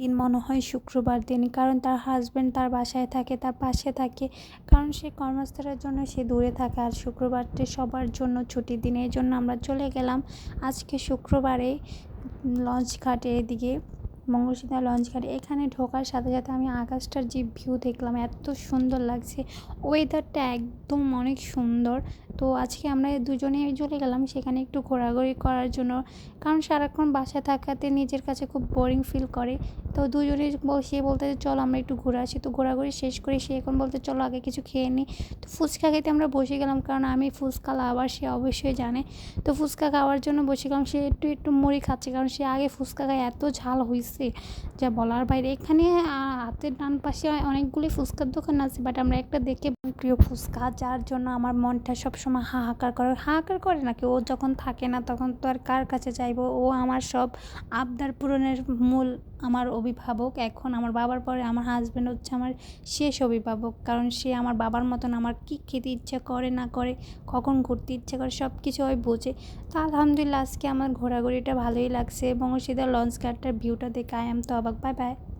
দিন মনে হয় শুক্রবার দিন, কারণ তার হাজব্যান্ড তার বাসায় থাকে, তার পাশে থাকে, কারণ সে কর্মস্থলের জন্য সে দূরে থাকে। আর শুক্রবারটি সবার জন্য ছুটির দিন, এই জন্য আমরা চলে গেলাম আজকে শুক্রবারে লঞ্চ ঘাটে, এদিকে মঙ্গলসিদ্ধা লঞ্চ ঘাট। এখানে ঢোকার সাথে সাথে আমি আকাশটার যে ভিউ দেখলাম, এত সুন্দর লাগছে, ওয়েদারটা একদম অনেক সুন্দর। তো আজকে আমরা দুজনে চলে গেলাম সেখানে একটু ঘোরাঘুরি করার জন্য, কারণ সারাক্ষণ বাসায় থাকাতে নিজের কাছে খুব বোরিং ফিল করে। তো দুজনে সে বলতে চলো আমরা একটু ঘুরে আসি, তো ঘোরাঘুরি শেষ করে সে এখন বলতে চলো আগে কিছু খেয়ে নিই। তো ফুচকা খেতে আমরা বসে গেলাম, কারণ আমি ফুচকা লাভার, সে অবশ্যই জানে। তো ফুচকা খাওয়ার জন্য বসে গেলাম, সে একটু একটু মুড়ি খাচ্ছে, কারণ সে আগে ফুচকা খায়, এত ঝাল হয়েছে যা বলার বাইরে। এখানে হাতের ডান পাশে অনেকগুলি ফুচকার দোকান আছে, বাট আমরা একটা দেখে প্রিয় ফুচকা, যার জন্য আমার মনটা সবসময় হাহাকার করে নাকি, ও যখন থাকে না তখন তো আর কার কাছে চাইবো, ও আমার সব আবদার পূরণের মূল আমার অভিভাবক। এখন আমার বাবার পরে আমার হাজব্যান্ড হচ্ছে আমার শেষ অভিভাবক, কারণ সে আমার বাবার মতন আমার কী খেতে ইচ্ছা করে না করে, কখন ঘুরতে ইচ্ছা করে, সব কিছু ওই বোঝে। তো আলহামদুলিল্লাহ আজকে আমার ঘোরাঘুরিটা ভালোই লাগছে এবং সেটা লঞ্চ ঘাটটার ভিউটা দেখে আই এম তো অবাক। Bye bye.